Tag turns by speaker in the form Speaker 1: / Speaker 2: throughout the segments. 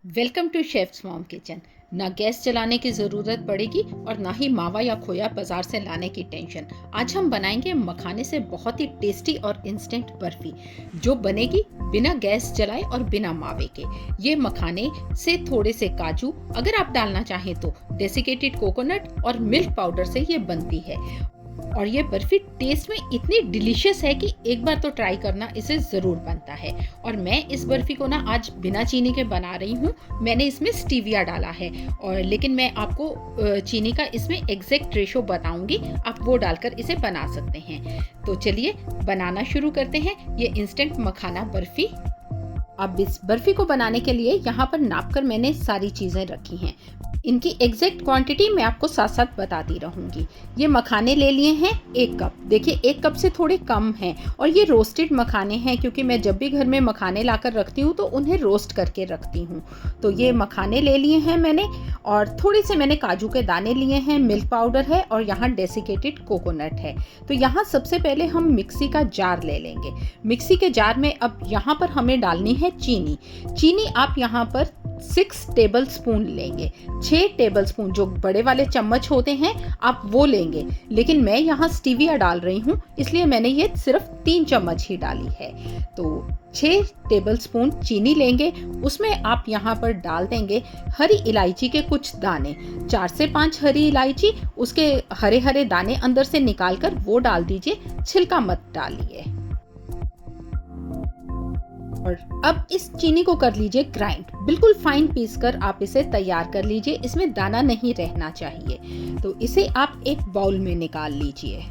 Speaker 1: Welcome to chef's mom kitchen. ना gas जलाने की ज़रूरत पड़ेगी और ना ही मावा या खोया बाजार से लाने की टेंशन। आज हम बनाएंगे मखाने से बहुत ही टेस्टी और इंस्टेंट बर्फी जो बनेगी बिना गैस जलाए और बिना मावे के। ये मखाने से थोड़े से काजू, अगर आप डालना चाहें तो डेसिकेटेड कोकोनट और मिल्क पाउडर से ये बनती है। और ये बर्फी टेस्ट में इतनी डिलीशियस है कि एक बार तो ट्राई करना इसे ज़रूर बनता है। और मैं इस बर्फी को ना आज बिना चीनी के बना रही हूँ। मैंने इसमें स्टीविया डाला है और लेकिन मैं आपको चीनी का इसमें एग्जैक्ट रेशो बताऊंगी, आप वो डालकर इसे बना सकते हैं। तो चलिए बनाना शुरू करते हैं ये इंस्टेंट मखाना बर्फी। अब इस बर्फी को बनाने के लिए यहाँ पर नाप कर मैंने सारी चीज़ें रखी हैं। इनकी एग्जैक्ट क्वांटिटी मैं आपको साथ साथ बताती रहूँगी। ये मखाने ले लिए हैं 1 कप। देखिए 1 कप से थोड़े कम हैं और ये रोस्टेड मखाने हैं क्योंकि मैं जब भी घर में मखाने लाकर रखती हूँ तो उन्हें रोस्ट करके रखती हूँ। तो ये मखाने ले लिए हैं मैंने और थोड़े से मैंने काजू के दाने लिए हैं, मिल्क पाउडर है और यहाँ डेसिकेटेड कोकोनट है। तो यहाँ सबसे पहले हम मिक्सी का जार ले लेंगे। मिक्सी के जार में अब यहाँ पर हमें डालनी है चीनी। चीनी आप यहाँ पर 6 टेबल स्पून लेंगे। 6 टेबल स्पून जो बड़े वाले चम्मच होते हैं आप वो लेंगे, लेकिन मैं यहाँ स्टीविया डाल रही हूँ इसलिए मैंने ये सिर्फ 3 चम्मच ही डाली है। तो 6 टेबल स्पून चीनी लेंगे, उसमें आप यहाँ पर डाल देंगे हरी इलायची के कुछ दाने, 4 से 5 हरी इलायची, उसके हरे हरे दाने अंदर से निकाल कर वो डाल दीजिए, छिलका मत डालिए। और अब इस चीनी को कर लीजिए ग्राइंड, बिल्कुल फाइन पीस कर आप इसे तैयार कर लीजिए, इसमें दाना नहीं रहना चाहिए। तो इसे आप एक बाउल में निकाल लीजिए।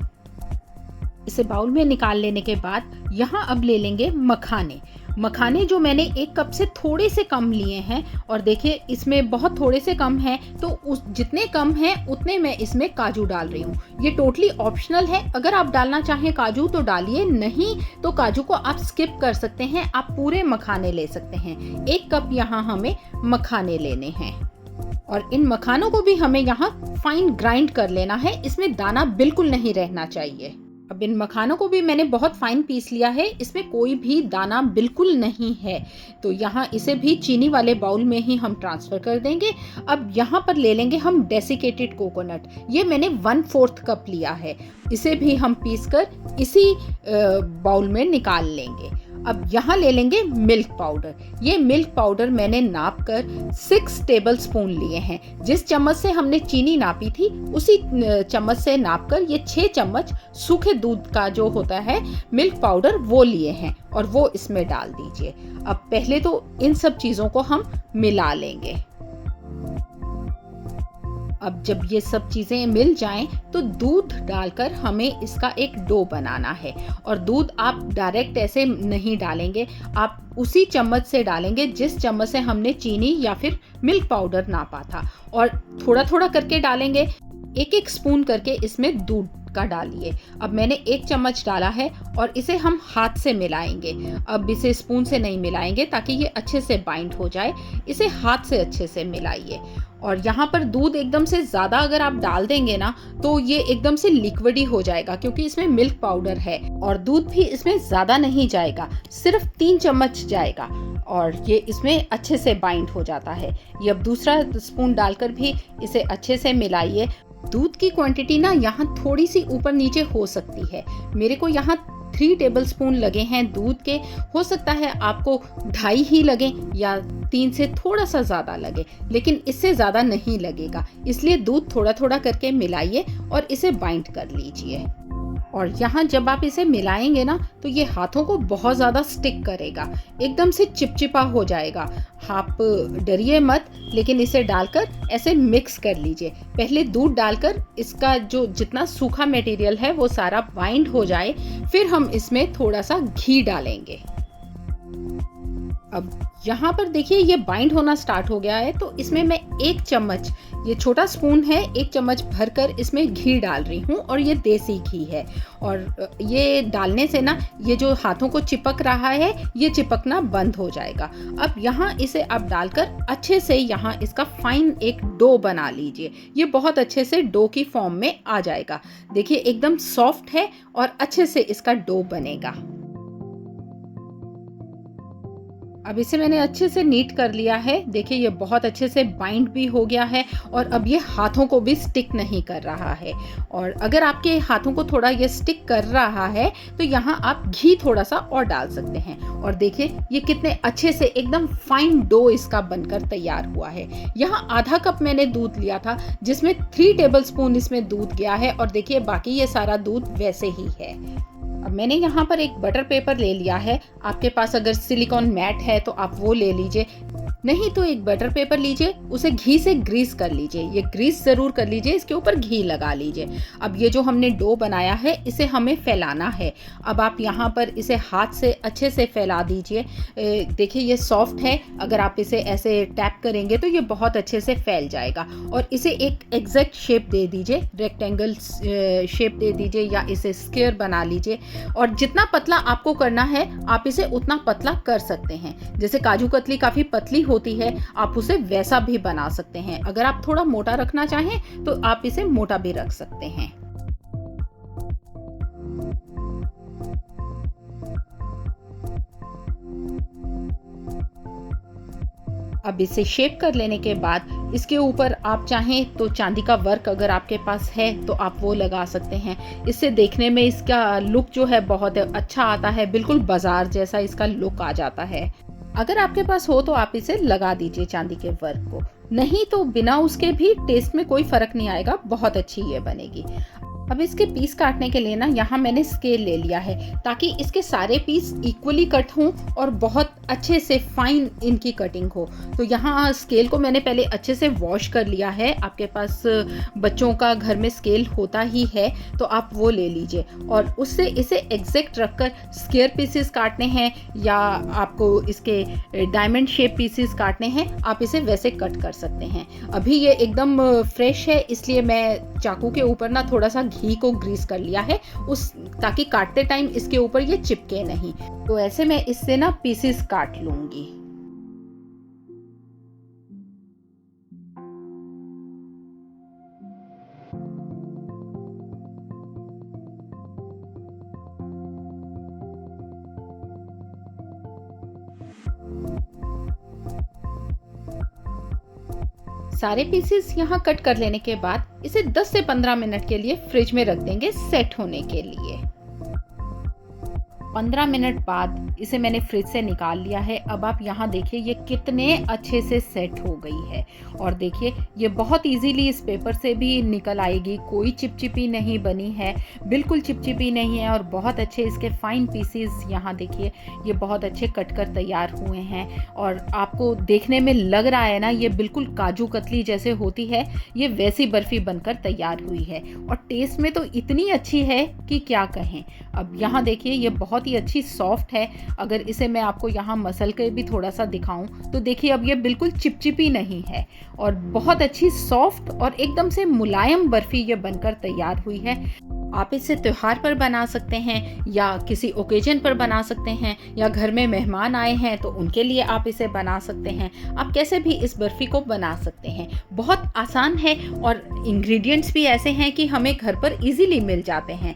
Speaker 1: इसे बाउल में निकाल लेने के बाद यहाँ अब ले लेंगे मखाने। मखाने जो मैंने 1 कप से थोड़े से कम लिए हैं और देखिए इसमें बहुत थोड़े से कम हैं, तो उस जितने कम हैं उतने मैं इसमें काजू डाल रही हूँ। ये टोटली ऑप्शनल है, अगर आप डालना चाहें काजू तो डालिए, नहीं तो काजू को आप स्किप कर सकते हैं, आप पूरे मखाने ले सकते हैं। 1 कप यहाँ हमें मखाने लेने हैं और इन मखानों को भी हमें यहाँ फाइन ग्राइंड कर लेना है, इसमें दाना बिल्कुल नहीं रहना चाहिए। अब इन मखानों को भी मैंने बहुत फाइन पीस लिया है, इसमें कोई भी दाना बिल्कुल नहीं है। तो यहाँ इसे भी चीनी वाले बाउल में ही हम ट्रांसफ़र कर देंगे। अब यहाँ पर ले लेंगे हम डेसिकेटेड कोकोनट, ये मैंने 1/4 कप लिया है, इसे भी हम पीस कर इसी बाउल में निकाल लेंगे। अब यहाँ ले लेंगे मिल्क पाउडर। ये मिल्क पाउडर मैंने नाप कर 6 टेबल स्पून लिए हैं। जिस चम्मच से हमने चीनी नापी थी उसी चम्मच से नाप कर ये 6 चम्मच सूखे दूध का जो होता है मिल्क पाउडर वो लिए हैं और वो इसमें डाल दीजिए। अब पहले तो इन सब चीज़ों को हम मिला लेंगे। अब जब ये सब चीज़ें मिल जाएं तो दूध डालकर हमें इसका एक डो बनाना है। और दूध आप डायरेक्ट ऐसे नहीं डालेंगे, आप उसी चम्मच से डालेंगे जिस चम्मच से हमने चीनी या फिर मिल्क पाउडर नापा था, और थोड़ा थोड़ा करके डालेंगे, 1-1 स्पून करके इसमें दूध का डालिए। अब मैंने 1 चम्मच डाला है और इसे हम हाथ से मिलाएंगे। अब इसे स्पून से नहीं मिलाएंगे ताकि ये अच्छे से बाइंड हो जाए, इसे हाथ से अच्छे से मिलाइए। और यहाँ पर दूध एकदम से ज़्यादा अगर आप डाल देंगे ना तो ये एकदम से लिक्विडी हो जाएगा, क्योंकि इसमें मिल्क पाउडर है और दूध भी इसमें ज़्यादा नहीं जाएगा, सिर्फ 3 चम्मच जाएगा और ये इसमें अच्छे से बाइंड हो जाता है। ये अब दूसरा स्पून डालकर भी इसे अच्छे से मिलाइए। दूध की क्वांटिटी ना यहाँ थोड़ी सी ऊपर नीचे हो सकती है, मेरे को यहाँ 3 टेबल स्पून लगे हैं दूध के, हो सकता है आपको 2.5 ही लगे या 3 से थोड़ा सा ज़्यादा लगे, लेकिन इससे ज़्यादा नहीं लगेगा, इसलिए दूध थोड़ा थोड़ा करके मिलाइए और इसे बाइंड कर लीजिए। और यहाँ जब आप इसे मिलाएंगे ना तो ये हाथों को बहुत ज़्यादा स्टिक करेगा, एकदम से चिपचिपा हो जाएगा। आप डरिए मत, लेकिन इसे डालकर ऐसे मिक्स कर लीजिए। पहले दूध डालकर इसका जो जितना सूखा मटेरियल है वो सारा बाइंड हो जाए, फिर हम इसमें थोड़ा सा घी डालेंगे। अब यहाँ पर देखिए ये बाइंड होना स्टार्ट हो गया है, तो इसमें मैं 1 चम्मच, ये छोटा स्पून है, 1 चम्मच भरकर इसमें घी डाल रही हूँ और ये देसी घी है। और ये डालने से ना ये जो हाथों को चिपक रहा है ये चिपकना बंद हो जाएगा। अब यहाँ इसे आप डालकर अच्छे से यहाँ इसका फाइन एक डो बना लीजिए। ये बहुत अच्छे से डो की फॉर्म में आ जाएगा। देखिए एकदम सॉफ्ट है और अच्छे से इसका डो बनेगा। अब इसे मैंने अच्छे से नीट कर लिया है। देखिए ये बहुत अच्छे से बाइंड भी हो गया है और अब ये हाथों को भी स्टिक नहीं कर रहा है। और अगर आपके हाथों को थोड़ा ये स्टिक कर रहा है तो यहाँ आप घी थोड़ा सा और डाल सकते हैं। और देखिए ये कितने अच्छे से एकदम फाइन डो इसका बनकर तैयार हुआ है। यहाँ आधा कप मैंने दूध लिया था जिसमें 3 टेबलस्पून इसमें दूध गया है और देखिए बाकी ये सारा दूध वैसे ही है। अब मैंने यहाँ पर एक बटर पेपर ले लिया है। आपके पास अगर सिलिकॉन मैट है तो आप वो ले लीजिए, नहीं तो एक बटर पेपर लीजिए, उसे घी से ग्रीस कर लीजिए। ये ग्रीस ज़रूर कर लीजिए, इसके ऊपर घी लगा लीजिए। अब ये जो हमने डो बनाया है इसे हमें फैलाना है। अब आप यहाँ पर इसे हाथ से अच्छे से फैला दीजिए। देखिए ये सॉफ्ट है, अगर आप इसे ऐसे टैप करेंगे तो ये बहुत अच्छे से फैल जाएगा। और इसे एक एग्जैक्ट शेप दे दीजिए, रेक्टेंगल शेप दे दीजिए या इसे स्क्वायर बना लीजिए। और जितना पतला आपको करना है आप इसे उतना पतला कर सकते हैं। जैसे काजू कतली काफ़ी पतली होती है, आप उसे वैसा भी बना सकते हैं। अगर आप थोड़ा मोटा रखना चाहें तो आप इसे मोटा भी रख सकते हैं। अब इसे शेप कर लेने के बाद इसके ऊपर आप चाहें तो चांदी का वर्क अगर आपके पास है तो आप वो लगा सकते हैं। इससे देखने में इसका लुक जो है बहुत अच्छा आता है, बिल्कुल बाजार जैसा इसका लुक आ जाता है। अगर आपके पास हो तो आप इसे लगा दीजिए चांदी के वर्क को, नहीं तो बिना उसके भी टेस्ट में कोई फर्क नहीं आएगा, बहुत अच्छी ये बनेगी। अब इसके पीस काटने के लिए ना यहाँ मैंने स्केल ले लिया है ताकि इसके सारे पीस इक्वली कट हों और बहुत अच्छे से फाइन इनकी कटिंग हो। तो यहाँ स्केल को मैंने पहले अच्छे से वॉश कर लिया है। आपके पास बच्चों का घर में स्केल होता ही है तो आप वो ले लीजिए और उससे इसे एग्जैक्ट रखकर स्क्वायर पीसेस काटने हैं या आपको इसके डायमंड शेप पीसेस काटने हैं, आप इसे वैसे कट कर सकते हैं। अभी ये एकदम फ्रेश है इसलिए मैं चाकू के ऊपर ना थोड़ा सा घी को ग्रीस कर लिया है ताकि काटते टाइम इसके ऊपर ये चिपके नहीं। तो ऐसे मैं इससे ना पीसेस काट लूंगी। सारे पीसेस यहाँ कट कर लेने के बाद इसे 10 से 15 मिनट के लिए फ्रिज में रख देंगे सेट होने के लिए। 15 मिनट बाद इसे मैंने फ्रिज से निकाल लिया है। अब आप यहाँ देखिए ये कितने अच्छे से सेट हो गई है और देखिए ये बहुत इजीली इस पेपर से भी निकल आएगी, कोई चिपचिपी नहीं बनी है, बिल्कुल चिपचिपी नहीं है। और बहुत अच्छे इसके फाइन पीसेस यहाँ देखिए ये बहुत अच्छे कट कर तैयार हुए हैं और आपको देखने में लग रहा है ना ये बिल्कुल काजू कतली जैसे होती है, ये वैसी बर्फ़ी बनकर तैयार हुई है और टेस्ट में तो इतनी अच्छी है कि क्या कहें। अब यहाँ देखिए ये बहुत ही अच्छी सॉफ्ट है। अगर इसे मैं आपको यहाँ मसल के भी थोड़ा सा दिखाऊं तो देखिए अब ये बिल्कुल चिपचिपी नहीं है और बहुत अच्छी सॉफ्ट और एकदम से मुलायम बर्फी ये बनकर तैयार हुई है। आप इसे त्योहार पर बना सकते हैं या किसी ओकेजन पर बना सकते हैं या घर में मेहमान आए हैं तो उनके लिए आप इसे बना सकते हैं। आप कैसे भी इस बर्फ़ी को बना सकते हैं, बहुत आसान है और इंग्रेडिएंट्स भी ऐसे हैं कि हमें घर पर इजीली मिल जाते हैं।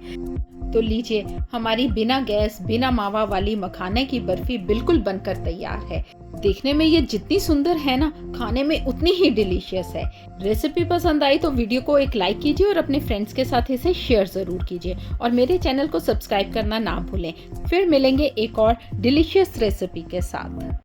Speaker 1: तो लीजिए हमारी बिना गैस बिना मावा वाली मखाने की बर्फ़ी बिल्कुल बनकर तैयार है। देखने में ये जितनी सुंदर है ना, खाने में उतनी ही डिलीशियस है। रेसिपी पसंद आई तो वीडियो को एक लाइक कीजिए और अपने फ्रेंड्स के साथ इसे शेयर ज़रूर कीजिए और मेरे चैनल को सब्सक्राइब करना ना भूलें। फिर मिलेंगे एक और डिलीशियस रेसिपी के साथ।